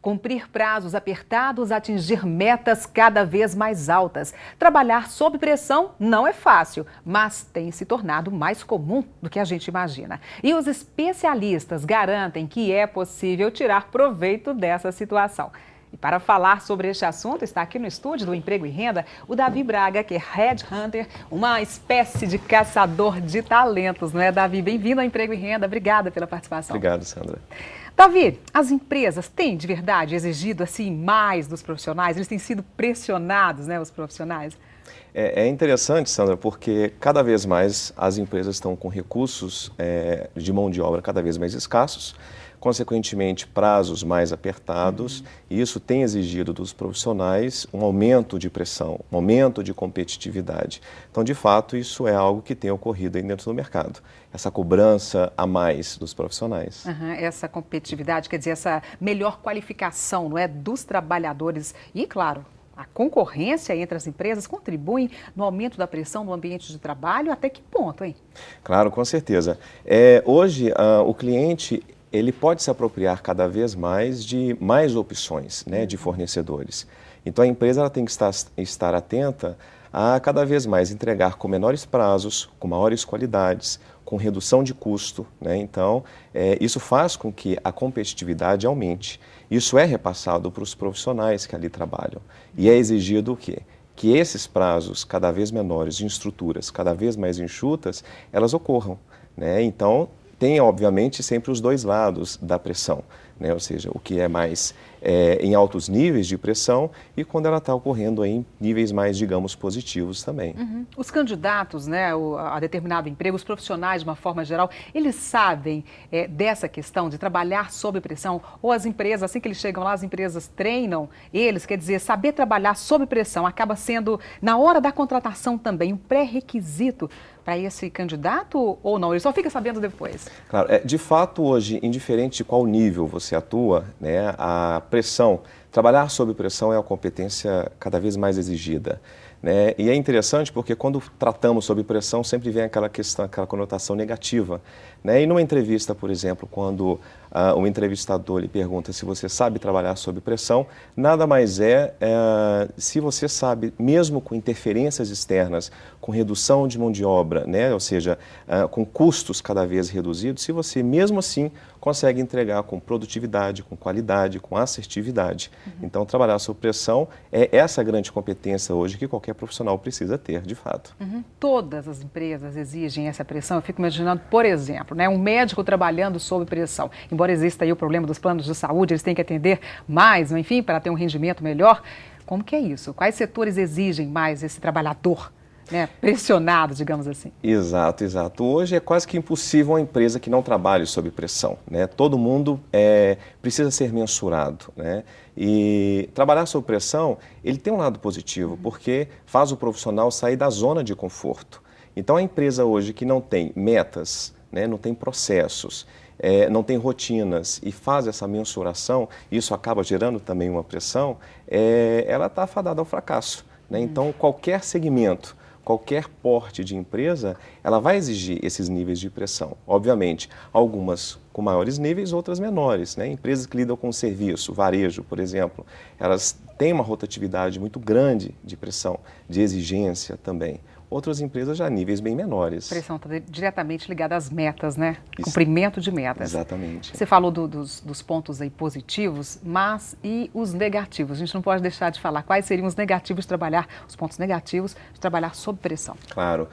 Cumprir prazos apertados, atingir metas cada vez mais altas. Trabalhar sob pressão não é fácil, mas tem se tornado mais comum do que a gente imagina. E os especialistas garantem que é possível tirar proveito dessa situação. E para falar sobre este assunto, está aqui no estúdio do Emprego e Renda o Davi Braga, que é Headhunter, uma espécie de caçador de talentos, não é, Davi? Bem-vindo ao Emprego e Renda, obrigada pela participação. Obrigado, Sandra. Davi, as empresas têm de verdade exigido assim mais dos profissionais? Eles têm sido pressionados, né, os profissionais? É interessante, Sandra, porque cada vez mais as empresas estão com recursos de mão de obra cada vez mais escassos, consequentemente prazos mais apertados, e isso tem exigido dos profissionais um aumento de pressão, um aumento de competitividade. Então, de fato, isso é algo que tem ocorrido aí dentro do mercado, essa cobrança a mais dos profissionais. Essa competitividade, quer dizer, essa melhor qualificação, não é, dos trabalhadores e, claro, a concorrência entre as empresas contribui no aumento da pressão no ambiente de trabalho? Até que ponto, hein? Claro, com certeza. Hoje, o cliente ele pode se apropriar cada vez mais de mais opções, né, de fornecedores. Então, a empresa ela tem que estar atenta a cada vez mais entregar com menores prazos, com maiores qualidades, com redução de custo, né? Então, isso faz com que a competitividade aumente. Isso é repassado para os profissionais que ali trabalham. E é exigido o quê? Que esses prazos cada vez menores, de estruturas cada vez mais enxutas, elas ocorram, né? Então, tem, obviamente, sempre os dois lados da pressão, né? Ou seja, o que é mais em altos níveis de pressão e quando ela está ocorrendo em níveis mais, digamos, positivos também. Os candidatos, né, a determinado emprego, os profissionais, de uma forma geral, eles sabem dessa questão de trabalhar sob pressão? Ou as empresas, assim que eles chegam lá, as empresas treinam eles? Quer dizer, saber trabalhar sob pressão acaba sendo, na hora da contratação também, um pré-requisito para esse candidato ou não? Ele só fica sabendo depois? Claro, de fato hoje, indiferente de qual nível você atua, né, a pressão, trabalhar sob pressão é uma competência cada vez mais exigida, né? E é interessante porque quando tratamos sob pressão sempre vem aquela questão, aquela conotação negativa, né? E numa entrevista, por exemplo, quando o entrevistador lhe pergunta se você sabe trabalhar sob pressão, nada mais se você sabe, mesmo com interferências externas, com redução de mão de obra, né? Ou seja, com custos cada vez reduzidos, se você mesmo assim consegue entregar com produtividade, com qualidade, com assertividade. Então, trabalhar sob pressão é essa grande competência hoje que qualquer profissional precisa ter, de fato. Todas as empresas exigem essa pressão. Eu fico imaginando, por exemplo, né, um médico trabalhando sob pressão. Embora exista aí o problema dos planos de saúde, eles têm que atender mais, enfim, para ter um rendimento melhor. Como que é isso? Quais setores exigem mais esse trabalhador, né, pressionado, digamos assim? Exato, exato. Hoje é quase que impossível uma empresa que não trabalhe sob pressão, né? Todo mundo precisa ser mensurado, né? E trabalhar sob pressão, ele tem um lado positivo, porque faz o profissional sair da zona de conforto. Então, a empresa hoje que não tem metas, né, não tem processos, não tem rotinas e faz essa mensuração, isso acaba gerando também uma pressão, ela está fadada ao fracasso, né? Então, qualquer segmento, qualquer porte de empresa, ela vai exigir esses níveis de pressão. Obviamente, algumas com maiores níveis, outras menores, né? Empresas que lidam com serviço, varejo, por exemplo, elas têm uma rotatividade muito grande de pressão, de exigência também. Outras empresas já níveis bem menores. A pressão está diretamente ligada às metas, né? Cumprimento de metas. Exatamente. Você falou dos pontos aí positivos, mas e os negativos? A gente não pode deixar de falar quais seriam os negativos de trabalhar, os pontos negativos de trabalhar sob pressão. Claro.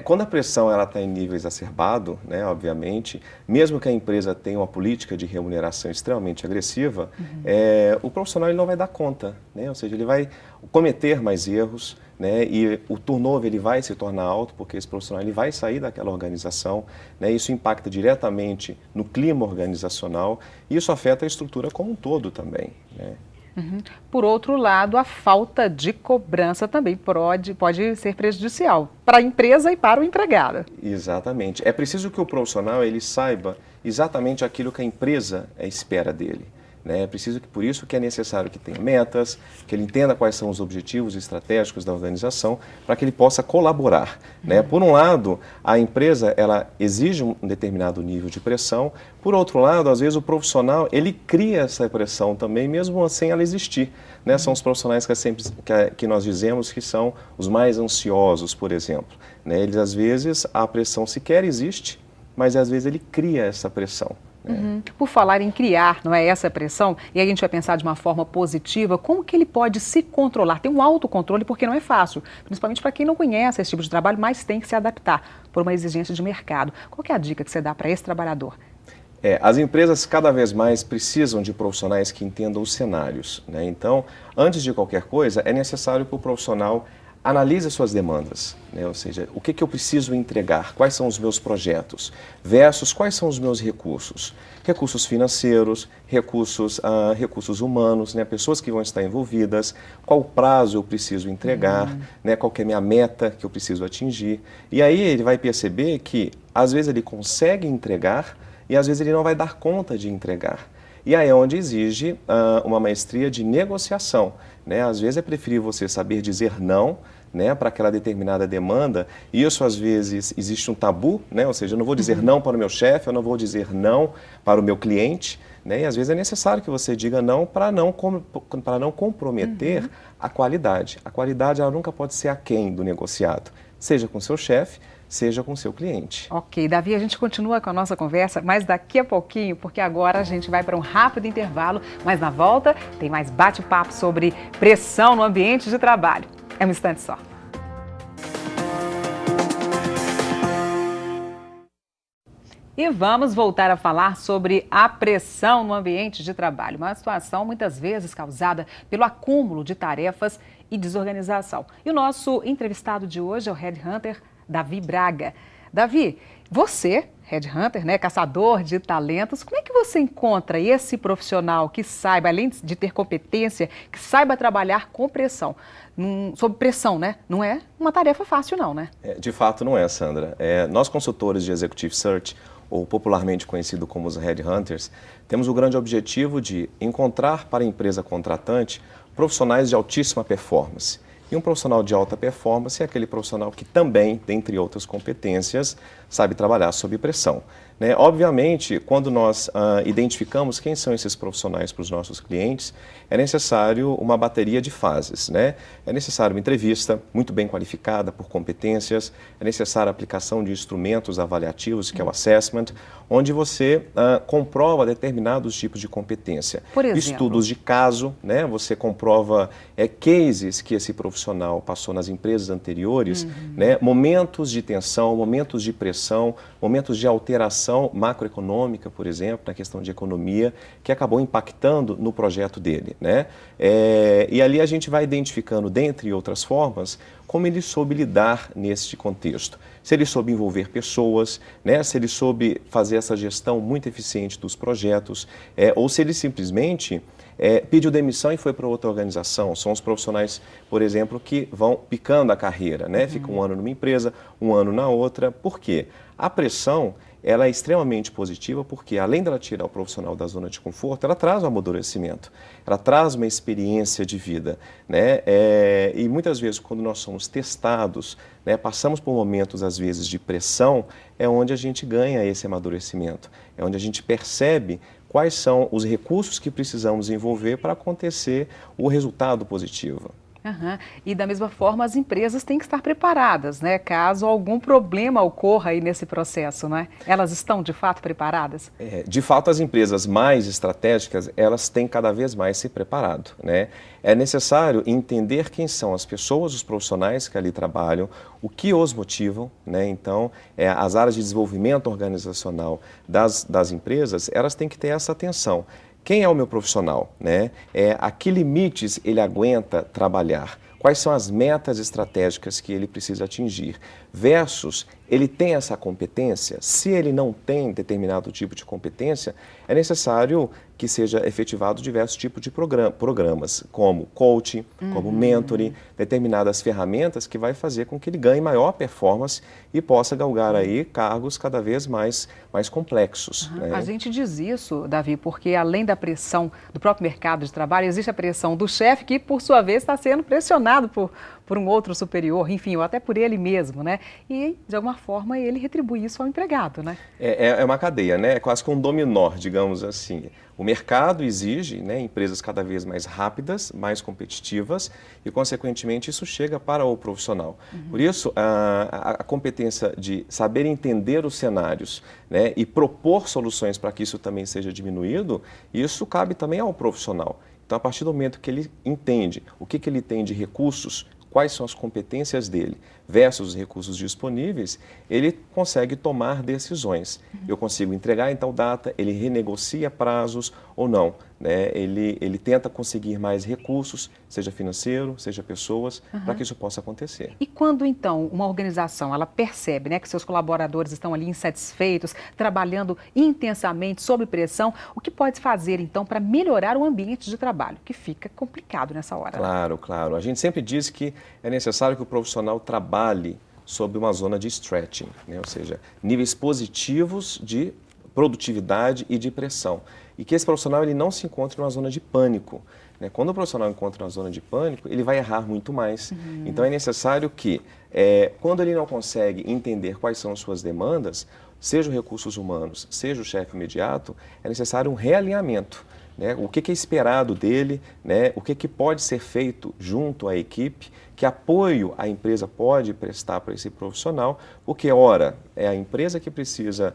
Quando a pressão está em nível exacerbado, né, obviamente, mesmo que a empresa tenha uma política de remuneração extremamente agressiva, o profissional ele não vai dar conta, né? Ou seja, ele vai cometer mais erros, né, e o turnover ele vai se tornar alto porque esse profissional ele vai sair daquela organização, né, isso impacta diretamente no clima organizacional e isso afeta a estrutura como um todo também, né. Por outro lado, a falta de cobrança também pode ser prejudicial para a empresa e para o empregado. Exatamente. É preciso que o profissional ele saiba exatamente aquilo que a empresa espera dele. né? Por isso que é necessário que tenha metas, que ele entenda quais são os objetivos estratégicos da organização, para que ele possa colaborar, né? Por um lado, a empresa ela exige um determinado nível de pressão, por outro lado, às vezes o profissional ele cria essa pressão também, mesmo sem ela existir, né? São os profissionais que nós dizemos que são os mais ansiosos, por exemplo, né? Eles às vezes a pressão sequer existe, mas às vezes ele cria essa pressão. Por falar em criar, não é essa pressão, e aí a gente vai pensar de uma forma positiva, como que ele pode se controlar? Tem um autocontrole porque não é fácil, principalmente para quem não conhece esse tipo de trabalho, mas tem que se adaptar por uma exigência de mercado. Qual que é a dica que você dá para esse trabalhador? As empresas cada vez mais precisam de profissionais que entendam os cenários, né? Então, antes de qualquer coisa, é necessário que o profissional analise as suas demandas, né? Ou seja, o que eu preciso entregar, quais são os meus projetos, versus quais são os meus recursos. Recursos financeiros, recursos humanos, né? Pessoas que vão estar envolvidas, qual prazo eu preciso entregar, né? Qual que é a minha meta que eu preciso atingir. E aí ele vai perceber que, às vezes, ele consegue entregar e, às vezes, ele não vai dar conta de entregar. E aí é onde exige uma maestria de negociação, né? Às vezes é preferível você saber dizer não, né, para aquela determinada demanda, e isso às vezes existe um tabu, né? Ou seja, eu não vou dizer não para o meu chefe, eu não vou dizer não para o meu cliente, né? E às vezes é necessário que você diga não para não comprometer a qualidade. A qualidade ela nunca pode ser aquém do negociado, seja com seu chefe, seja com seu cliente. Ok, Davi, a gente continua com a nossa conversa, mas daqui a pouquinho, porque agora a gente vai para um rápido intervalo, mas na volta tem mais bate-papo sobre pressão no ambiente de trabalho. É um instante só. E vamos voltar a falar sobre a pressão no ambiente de trabalho, uma situação muitas vezes causada pelo acúmulo de tarefas e desorganização. E o nosso entrevistado de hoje é o Headhunter Davi Braga. Davi, você, Headhunter, né, caçador de talentos, como é que você encontra esse profissional que saiba, além de ter competência, que saiba trabalhar com pressão? Sob pressão, né? Não é uma tarefa fácil não, né? De fato não é, Sandra. Nós consultores de Executive Search, ou popularmente conhecido como os Headhunters, temos o grande objetivo de encontrar para a empresa contratante profissionais de altíssima performance. E um profissional de alta performance é aquele profissional que também, dentre outras competências, sabe trabalhar sob pressão, né? Obviamente, quando nós identificamos quem são esses profissionais para os nossos clientes, é necessário uma bateria de fases, né? É necessário uma entrevista muito bem qualificada por competências, é necessária a aplicação de instrumentos avaliativos, que é o assessment, onde você comprova determinados tipos de competência. Por exemplo? Estudos de caso, né? Você comprova cases que esse profissional passou nas empresas anteriores, né? Momentos de tensão, momentos de pressão, momentos de alteração macroeconômica, por exemplo, na questão de economia, que acabou impactando no projeto dele, né? E ali a gente vai identificando, dentre outras formas, como ele soube lidar neste contexto. Se ele soube envolver pessoas, né? Se ele soube fazer essa gestão muito eficiente dos projetos, ou se ele simplesmente pediu demissão e foi para outra organização. São os profissionais, por exemplo, que vão picando a carreira, né? Fica um ano numa empresa, um ano na outra. Por quê? A pressão ela é extremamente positiva porque, além dela tirar o profissional da zona de conforto, ela traz um amadurecimento, ela traz uma experiência de vida, né? E muitas vezes, quando nós somos testados, né, passamos por momentos, às vezes, de pressão, é onde a gente ganha esse amadurecimento, é onde a gente percebe quais são os recursos que precisamos envolver para acontecer o resultado positivo. E da mesma forma as empresas têm que estar preparadas, né? Caso algum problema ocorra aí nesse processo, né? Elas estão de fato preparadas? De fato, as empresas mais estratégicas, elas têm cada vez mais se preparado, né? É necessário entender quem são as pessoas, os profissionais que ali trabalham, o que os motivam, né? Então, as áreas de desenvolvimento organizacional das empresas, elas têm que ter essa atenção. Quem é o meu profissional, né? A que limites ele aguenta trabalhar? Quais são as metas estratégicas que ele precisa atingir? Versus ele tem essa competência? Se ele não tem determinado tipo de competência, é necessário que seja efetivado diversos tipos de programas, como coaching, como mentoring, determinadas ferramentas que vai fazer com que ele ganhe maior performance e possa galgar aí cargos cada vez mais complexos. Né? A gente diz isso, Davi, porque além da pressão do próprio mercado de trabalho, existe a pressão do chefe que, por sua vez, está sendo pressionado por um outro superior, enfim, ou até por ele mesmo, né? E, de alguma forma, ele retribui isso ao empregado, né? É uma cadeia, né? É quase que um dominó, digamos assim. O mercado exige, né, empresas cada vez mais rápidas, mais competitivas e, consequentemente, isso chega para o profissional. Por isso, a competência de saber entender os cenários, né, e propor soluções para que isso também seja diminuído, isso cabe também ao profissional. Então, a partir do momento que ele entende o que ele tem de recursos, quais são as competências dele versus os recursos disponíveis, ele consegue tomar decisões. Eu consigo entregar em tal data, ele renegocia prazos ou não, né? Ele tenta conseguir mais recursos, seja financeiro, seja pessoas, para que isso possa acontecer. E quando, então, uma organização ela percebe, né, que seus colaboradores estão ali insatisfeitos, trabalhando intensamente, sob pressão, o que pode fazer, então, para melhorar o ambiente de trabalho, que fica complicado nessa hora? Claro, claro. A gente sempre diz que é necessário que o profissional trabalhe sob uma zona de stretching, né? Ou seja, níveis positivos de produtividade e de pressão. E que esse profissional ele não se encontre numa zona de pânico, né? Quando o profissional encontra uma zona de pânico, ele vai errar muito mais. Então é necessário que, quando ele não consegue entender quais são as suas demandas, seja os recursos humanos, seja o chefe imediato, é necessário um realinhamento. Né? O que é esperado dele, né? O que pode ser feito junto à equipe, que apoio a empresa pode prestar para esse profissional, porque ora é a empresa que precisa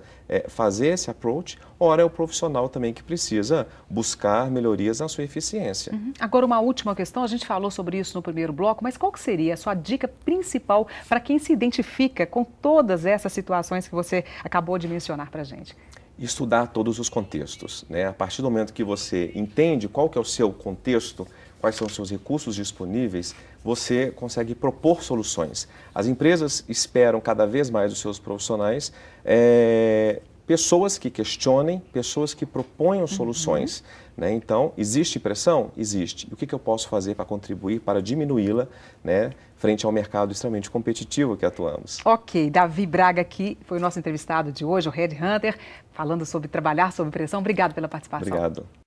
fazer esse approach, ora é o profissional também que precisa buscar melhorias na sua eficiência. Agora, uma última questão, a gente falou sobre isso no primeiro bloco, mas qual que seria a sua dica principal para quem se identifica com todas essas situações que você acabou de mencionar para a gente? Estudar todos os contextos, né? A partir do momento que você entende qual que é o seu contexto, quais são os seus recursos disponíveis, você consegue propor soluções. As empresas esperam cada vez mais dos seus profissionais pessoas que questionem, pessoas que proponham soluções. Né? Então, existe pressão? Existe. E o que eu posso fazer para contribuir, para diminuí-la, né, frente ao mercado extremamente competitivo que atuamos? Ok, Davi Braga aqui foi o nosso entrevistado de hoje, o Headhunter, falando sobre trabalhar sob pressão. Obrigado pela participação. Obrigado.